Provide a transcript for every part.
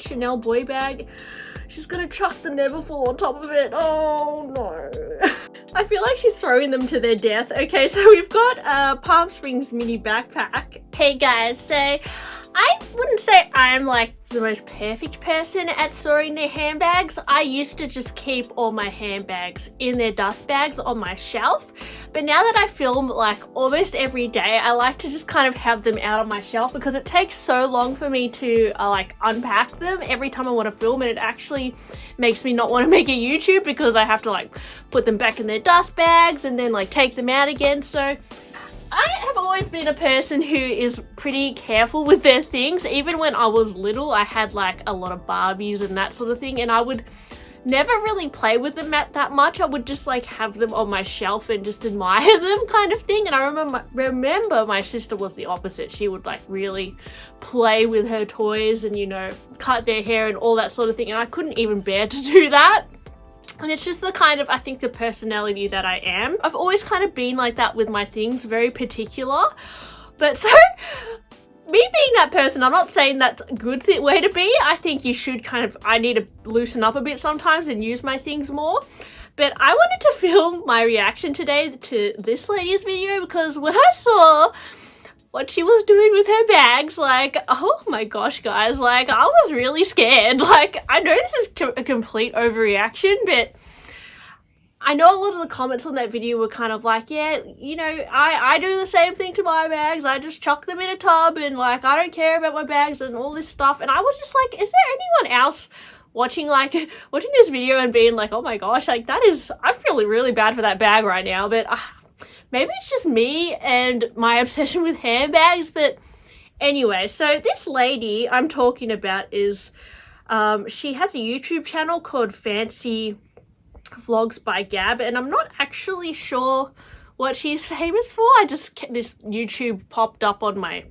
Chanel boy bag. She's gonna chuck the Neverfull on top of it. Oh no. I feel like she's throwing them to their death. Okay, so we've got a Palm Springs mini backpack. Hey guys, so I wouldn't say I'm like the most perfect person at storing their handbags. I used to just keep all my handbags in their dust bags on my shelf. But now that I film like almost every day, I like to just kind of have them out on my shelf because it takes so long for me to like unpack them every time I want to film, and it actually makes me not want to make a YouTube because I have to like put them back in their dust bags and then like take them out again. So I have always been a person who is pretty careful with their things. Even when I was little, I had like a lot of Barbies and that sort of thing, and I would never really play with them that much. I would just like have them on my shelf and just admire them kind of thing. And I remember my sister was the opposite. She would like really play with her toys and, you know, cut their hair and all that sort of thing, and I couldn't even bear to do that. And it's just the kind of, I think, the personality that I am. I've always kind of been like that with my things, very particular. But so, me being that person, I'm not saying that's a good way to be. I think you should kind of, I need to loosen up a bit sometimes and use my things more. But I wanted to film my reaction today to this lady's video because when I saw what she was doing with her bags, like, oh my gosh, guys, like, I was really scared. Like, I know this is a complete overreaction, but I know a lot of the comments on that video were kind of like, yeah, you know, I do the same thing to my bags. I just chuck them in a tub and, like, I don't care about my bags and all this stuff. And I was just like, is there anyone else watching this video and being like, oh my gosh, like, that is, I'm feeling really bad for that bag right now, but maybe it's just me and my obsession with handbags. But anyway, so this lady I'm talking about is, she has a YouTube channel called Fancy Vlogs by Gab, and I'm not actually sure what she's famous for. This YouTube popped up on my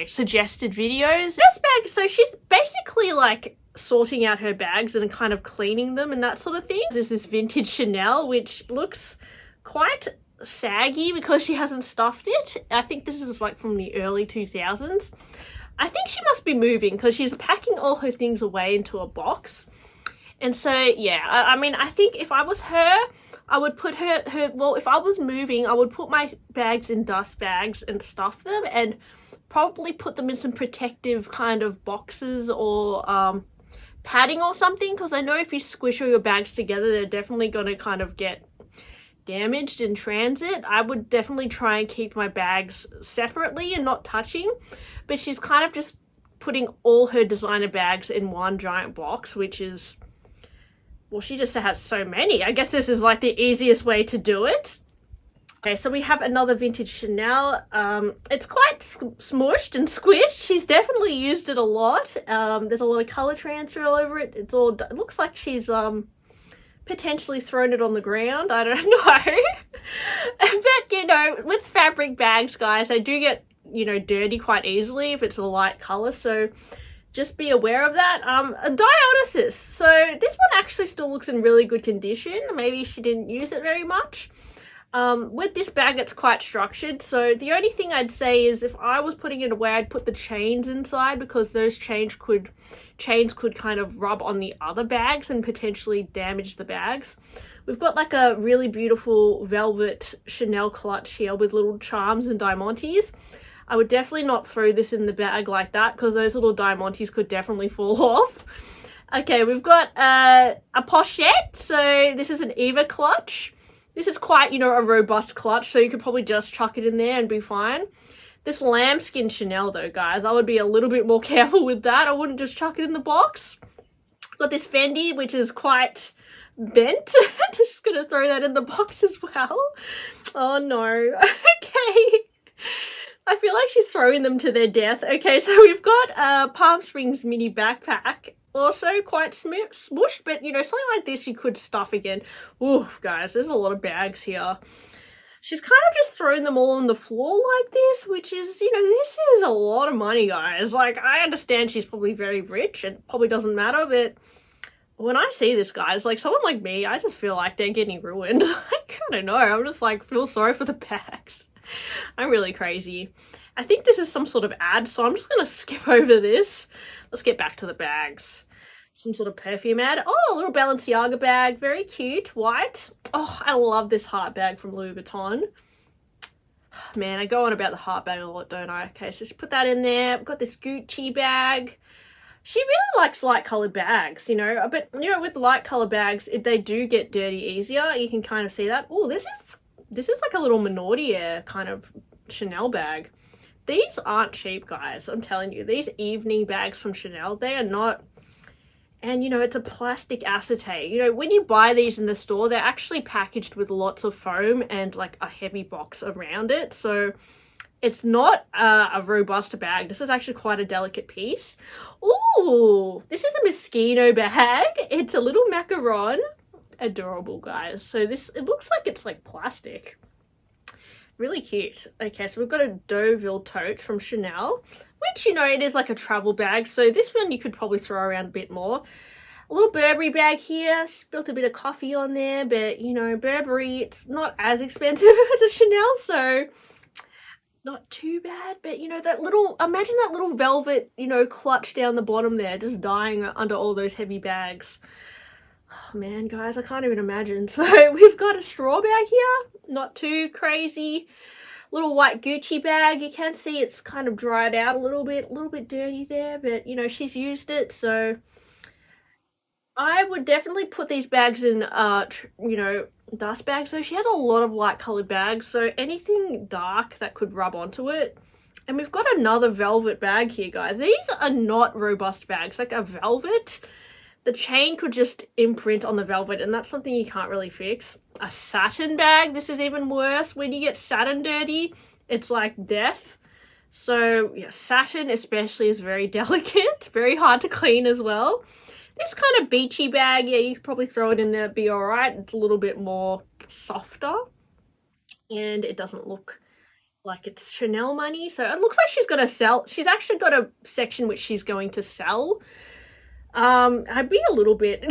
suggested videos. This bag, so she's basically like sorting out her bags and kind of cleaning them and that sort of thing. There's this vintage Chanel, which looks quite saggy because she hasn't stuffed it. I think this is like from the early 2000s. I think she must be moving because she's packing all her things away into a box. And so, yeah, I mean, I think if I was her, I would put well, if I was moving, I would put my bags in dust bags and stuff them and probably put them in some protective kind of boxes or padding or something, because I know if you squish all your bags together, they're definitely going to kind of get damaged in transit. I would definitely try and keep my bags separately and not touching, but she's kind of just putting all her designer bags in one giant box, which is, well, she just has so many. I guess this is like the easiest way to do it. Okay, so we have another vintage Chanel. It's quite smushed and squished. She's definitely used it a lot. There's a lot of color transfer all over it. It looks like she's potentially thrown it on the ground. I don't know. But, you know, with fabric bags, guys, they do get, you know, dirty quite easily if it's a light color. So just be aware of that. A Dionysus. So this one actually still looks in really good condition. Maybe she didn't use it very much. With this bag, it's quite structured. So the only thing I'd say is if I was putting it away, I'd put the chains inside, because those chains could kind of rub on the other bags and potentially damage the bags. We've got like a really beautiful velvet Chanel clutch here with little charms and diamantes. I would definitely not throw this in the bag like that, because those little diamantes could definitely fall off. Okay, we've got a pochette. So this is an Eva clutch. This is quite, you know, a robust clutch, so you could probably just chuck it in there and be fine. This lambskin Chanel, though, guys, I would be a little bit more careful with that. I wouldn't just chuck it in the box. Got this Fendi, which is quite bent. Just gonna throw that in the box as well. Oh, no. Okay. I feel like she's throwing them to their death. Okay, so we've got a Palm Springs mini backpack. Also quite smushed, but, you know, something like this you could stuff again. Ooh, guys, there's a lot of bags here. She's kind of just thrown them all on the floor like this, which is, you know, this is a lot of money, guys. Like, I understand she's probably very rich and probably doesn't matter, but when I see this, guys, like, someone like me, I just feel like they're getting ruined. Like, I don't know, I'm just like, feel sorry for the bags. I'm really crazy. I think this is some sort of ad, so I'm just gonna skip over this. let's get back to the bags. Some sort of perfume ad. Oh, a little Balenciaga bag. Very cute. White. Oh, I love this heart bag from Louis Vuitton. Man, I go on about the heart bag a lot, don't I? Okay, so just put that in there. We've got this Gucci bag. She really likes light coloured bags, you know. But, you know, with light coloured bags, if they do get dirty easier, you can kind of see that. Oh, this is like a little Menardier kind of Chanel bag. These aren't cheap, guys. I'm telling you. These evening bags from Chanel, they are not... And, you know, it's a plastic acetate. You know, when you buy these in the store, they're actually packaged with lots of foam and, like, a heavy box around it. So it's not a robust bag. This is actually quite a delicate piece. Ooh, this is a Moschino bag. It's a little macaron. Adorable, guys. So this, it looks like it's, like, plastic. Really cute. Okay, so we've got a Deauville tote from Chanel, which, you know, it is like a travel bag. So this one you could probably throw around a bit more. A little Burberry bag here. Spilled a bit of coffee on there, but, you know, Burberry, it's not as expensive as a Chanel, so not too bad. But, you know, that little, imagine that little velvet, you know, clutch down the bottom there, just dying under all those heavy bags. Oh, man, guys, I can't even imagine. So we've got a straw bag here. Not too crazy. Little white Gucci bag. You can see it's kind of dried out a little bit dirty there, but, you know, she's used it, so I would definitely put these bags in, you know, dust bags. So she has a lot of light colored bags, so anything dark that could rub onto it. And we've got another velvet bag here, guys. These are not robust bags. Like a velvet, the chain could just imprint on the velvet, and that's something you can't really fix. A satin bag, this is even worse. When you get satin dirty, it's like death. So yeah, satin especially is very delicate, very hard to clean as well. This kind of beachy bag, yeah, you could probably throw it in there, be all right. It's a little bit more softer, and it doesn't look like it's Chanel money. So it looks like she's going to sell. She's actually got a section which she's going to sell. I'd be a little bit,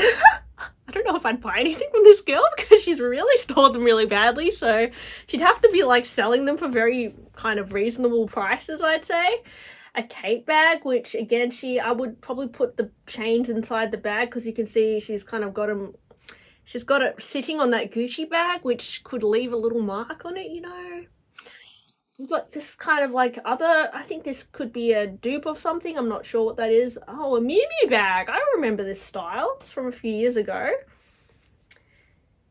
I don't know if I'd buy anything from this girl because she's really stored them really badly. So she'd have to be like selling them for very kind of reasonable prices, I'd say. A Kate bag, which again, I would probably put the chains inside the bag because you can see she's kind of got them, she's got it sitting on that Gucci bag, which could leave a little mark on it, you know. We've got this kind of like other, I think this could be a dupe of something. I'm not sure what that is. Oh, a Miu Miu bag. I remember this style. It's from a few years ago.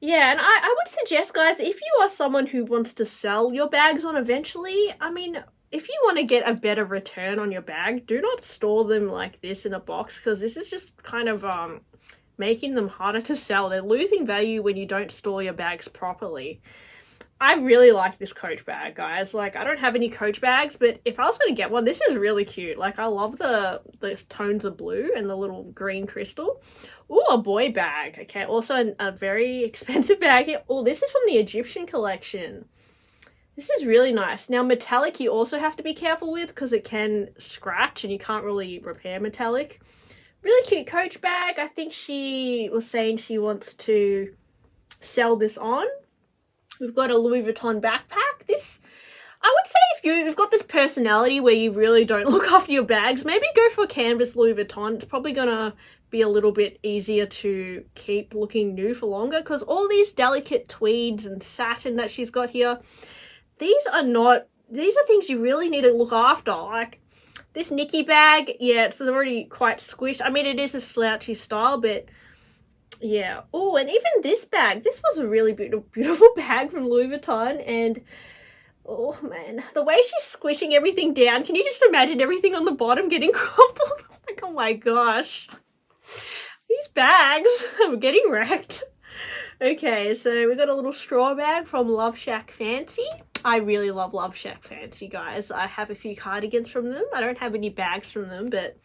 Yeah, and I would suggest, guys, if you are someone who wants to sell your bags on eventually, I mean, if you want to get a better return on your bag, do not store them like this in a box because this is just kind of making them harder to sell. They're losing value when you don't store your bags properly. I really like this Coach bag, guys. Like, I don't have any Coach bags, but if I was going to get one, this is really cute. Like, I love the tones of blue and the little green crystal. Ooh, a boy bag. Okay, also a very expensive bag here. Oh, this is from the Egyptian collection. This is really nice. Now, metallic you also have to be careful with because it can scratch and you can't really repair metallic. Really cute Coach bag. I think she was saying she wants to sell this on. We've got a Louis Vuitton backpack. This, I would say if you've got this personality where you really don't look after your bags, maybe go for canvas Louis Vuitton. It's probably going to be a little bit easier to keep looking new for longer because all these delicate tweeds and satin that she's got here, these are things you really need to look after. Like this Nikki bag, yeah, it's already quite squished. I mean, it is a slouchy style, but yeah. Oh, and even this bag. This was a really beautiful bag from Louis Vuitton. And, oh, man. The way she's squishing everything down. Can you just imagine everything on the bottom getting crumpled? Like, oh, my gosh. These bags are getting wrecked. Okay, so we got a little straw bag from Love Shack Fancy. I really love Love Shack Fancy, guys. I have a few cardigans from them. I don't have any bags from them, but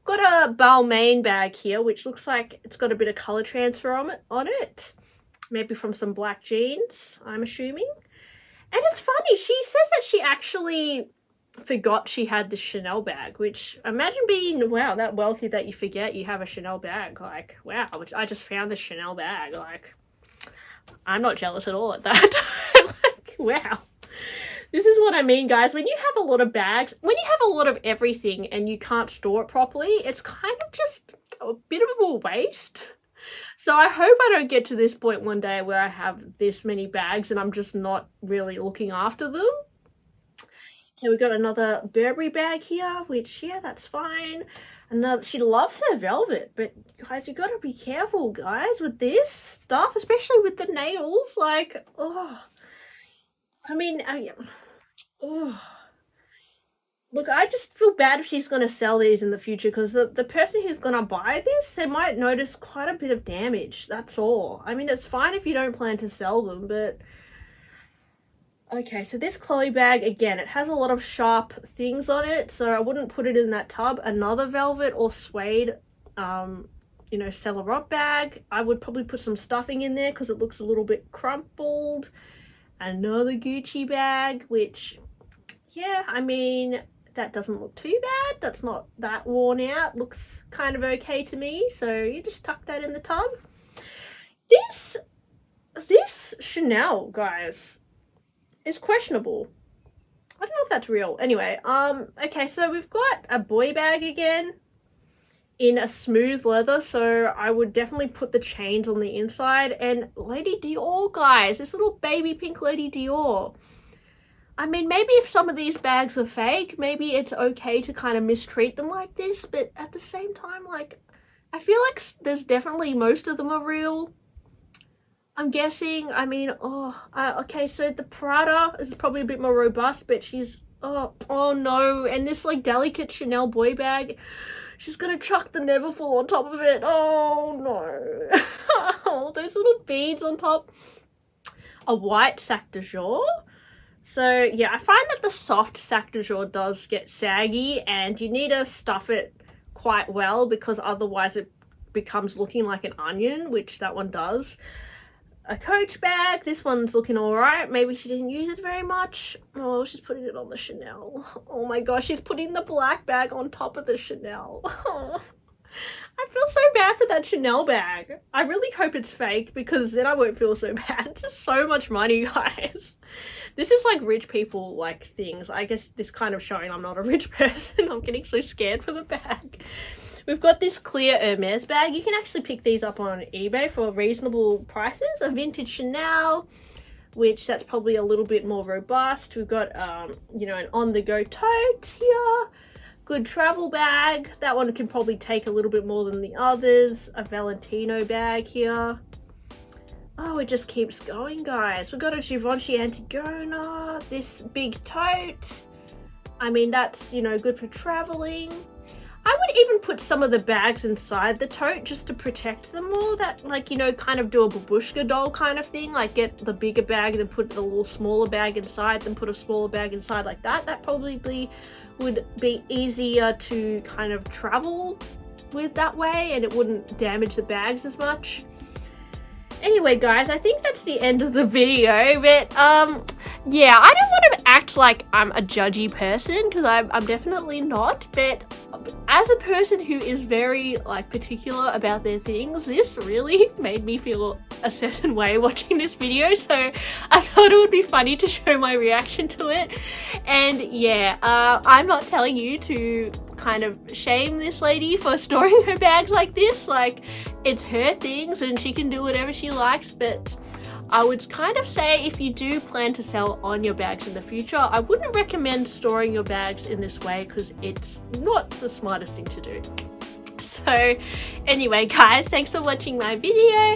got a Balmain bag here, which looks like it's got a bit of colour transfer on it. Maybe from some black jeans, I'm assuming. And it's funny, she says that she actually forgot she had the Chanel bag, which imagine being, wow, that wealthy that you forget you have a Chanel bag. Like, wow, I just found this Chanel bag. Like, I'm not jealous at all at that. Like, wow. This is what I mean, guys. When you have a lot of bags, when you have a lot of everything and you can't store it properly, it's kind of just a bit of a waste. So I hope I don't get to this point one day where I have this many bags and I'm just not really looking after them. Okay, we got another Burberry bag here, which, yeah, that's fine. Another, she loves her velvet, but guys, you gotta be careful, guys, with this stuff, especially with the nails. Like, oh, I mean, oh. Look, I just feel bad if she's gonna sell these in the future, because the person who's gonna buy this, they might notice quite a bit of damage. That's all. I mean, it's fine if you don't plan to sell them, but okay, so this Chloe bag, again, it has a lot of sharp things on it, so I wouldn't put it in that tub. Another velvet or suede, you know, Celarot bag. I would probably put some stuffing in there because it looks a little bit crumpled. Another Gucci bag, which, yeah, I mean, that doesn't look too bad. That's not that worn out. Looks kind of okay to me, so you just tuck that in the tub. This Chanel, guys, is questionable. I don't know if that's real. Anyway, okay, so we've got a boy bag again in a smooth leather, so I would definitely put the chains on the inside. And Lady Dior, guys, this little baby pink Lady Dior. I mean, maybe if some of these bags are fake, maybe it's okay to kind of mistreat them like this, but at the same time, like, I feel like there's definitely, most of them are real, I'm guessing. I mean, okay, so the Prada is probably a bit more robust, but she's, oh no, and this, like, delicate Chanel boy bag, she's gonna chuck the Neverfull on top of it. Oh no. Oh, those little beads on top. A white sac de jour. So yeah, I find that the soft sac de jour does get saggy, and you need to stuff it quite well because otherwise it becomes looking like an onion, which that one does. A Coach bag, this one's looking alright. Maybe she didn't use it very much. Oh, she's putting it on the Chanel. Oh my gosh, she's putting the black bag on top of the Chanel. Oh, I feel so bad for that Chanel bag. I really hope it's fake, because then I won't feel so bad. Just so much money, guys. This is like rich people like things. I guess this kind of showing I'm not a rich person. I'm getting so scared for the bag. We've got this clear Hermes bag. You can actually pick these up on eBay for reasonable prices. A vintage Chanel, which that's probably a little bit more robust. We've got, you know, an on-the-go tote here. Good travel bag. That one can probably take a little bit more than the others. A Valentino bag here. Oh, it just keeps going, guys. We've got a Givenchy Antigona. This big tote. I mean, that's, you know, good for traveling. I would even put some of the bags inside the tote just to protect them more. That, like, you know, kind of do a babushka doll kind of thing. Like, get the bigger bag, then put the little smaller bag inside, then put a smaller bag inside like that. That probably would be easier to kind of travel with that way, and it wouldn't damage the bags as much. Anyway, guys, I think that's the end of the video, but yeah, I don't want to act like I'm a judgy person, because I'm definitely not, but as a person who is very, like, particular about their things, this really made me feel a certain way watching this video, so I thought it would be funny to show my reaction to it. And yeah, I'm not telling you to kind of shame this lady for storing her bags like this. Like, it's her things and she can do whatever she likes, but I would kind of say if you do plan to sell on your bags in the future, I wouldn't recommend storing your bags in this way, because it's not the smartest thing to do. So anyway, guys, thanks for watching my video.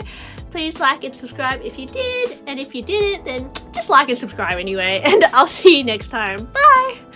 Please like and subscribe if you did, and if you didn't, then just like and subscribe anyway, and I'll see you next time. Bye!